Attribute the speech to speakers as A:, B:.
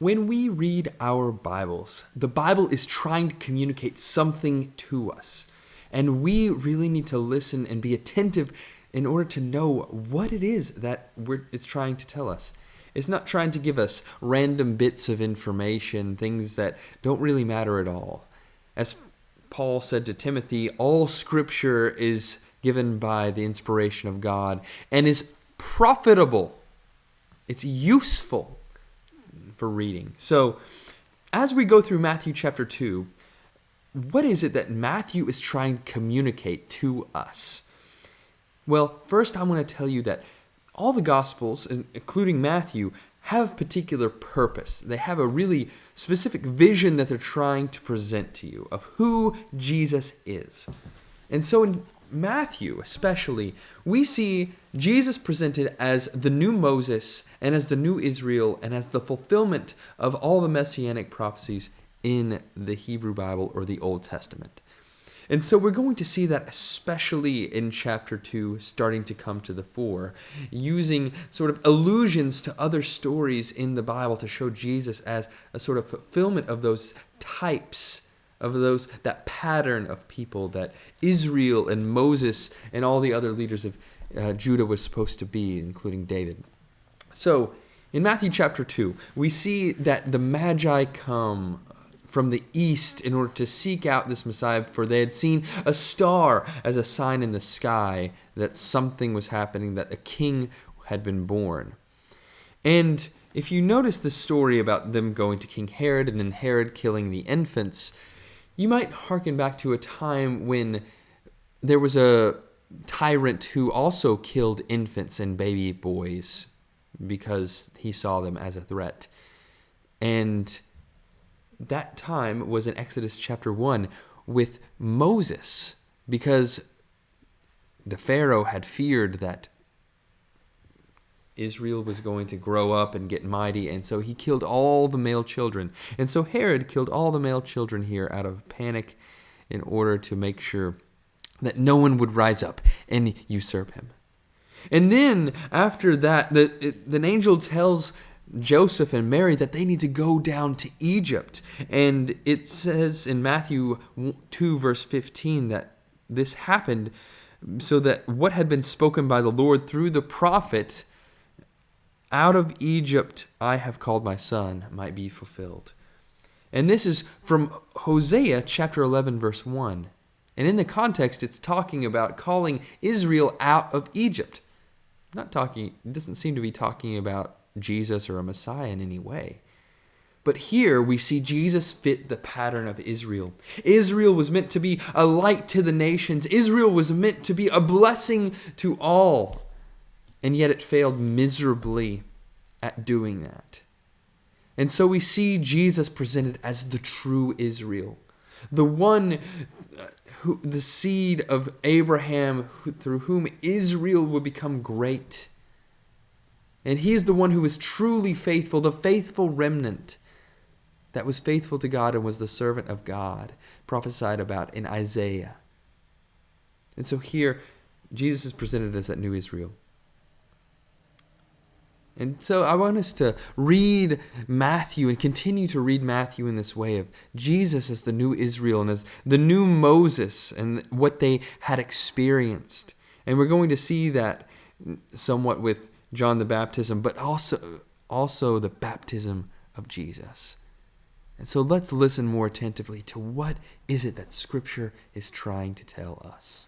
A: When we read our Bibles, the Bible is trying to communicate something to us. And we really need to listen and be attentive in order to know what it is that it's trying to tell us. It's not trying to give us random bits of information, things that don't really matter at all. As Paul said to Timothy, all Scripture is given by the inspiration of God and is profitable. It's useful for reading. So, as we go through Matthew chapter 2, what is it that Matthew is trying to communicate to us? Well, first I want to tell you that all the Gospels, including Matthew, have particular purpose. They have a really specific vision that they're trying to present to you of who Jesus is. And so in Matthew especially, we see Jesus presented as the new Moses and as the new Israel and as the fulfillment of all the messianic prophecies in the Hebrew Bible or the Old Testament. And so we're going to see that especially in chapter 2 starting to come to the fore, using sort of allusions to other stories in the Bible to show Jesus as a sort of fulfillment of those types, of that pattern of people that Israel and Moses and all the other leaders of Judah was supposed to be, including David. So in Matthew chapter 2, we see that the Magi come from the east in order to seek out this Messiah, for they had seen a star as a sign in the sky that something was happening, that a king had been born. And if you notice the story about them going to King Herod and then Herod killing the infants, you might hearken back to a time when there was a tyrant who also killed infants and baby boys because he saw them as a threat. And that time was in Exodus chapter 1 with Moses, because the Pharaoh had feared that Israel was going to grow up and get mighty, and so he killed all the male children. And so Herod killed all the male children here out of panic in order to make sure that no one would rise up and usurp him. And then after that, the angel tells Joseph and Mary that they need to go down to Egypt. And it says in Matthew 2 verse 15 that this happened so that what had been spoken by the Lord through the prophet, "Out of Egypt I have called my son," might be fulfilled. And this is from Hosea chapter 11 verse 1. And in the context, it's talking about calling Israel out of Egypt. It doesn't seem to be talking about Jesus or a Messiah in any way. But here we see Jesus fit the pattern of Israel. Israel was meant to be a light to the nations. Israel was meant to be a blessing to all. And yet it failed miserably at doing that. And so we see Jesus presented as the true Israel, the one the seed of Abraham through whom Israel would become great. And he is the one who was truly faithful, the faithful remnant that was faithful to God and was the servant of God, prophesied about in Isaiah. And so here, Jesus is presented as that new Israel. And so I want us to read Matthew and continue to read Matthew in this way of Jesus as the new Israel and as the new Moses and what they had experienced. And we're going to see that somewhat with John the Baptism, but also the baptism of Jesus. And so let's listen more attentively to what is it that Scripture is trying to tell us.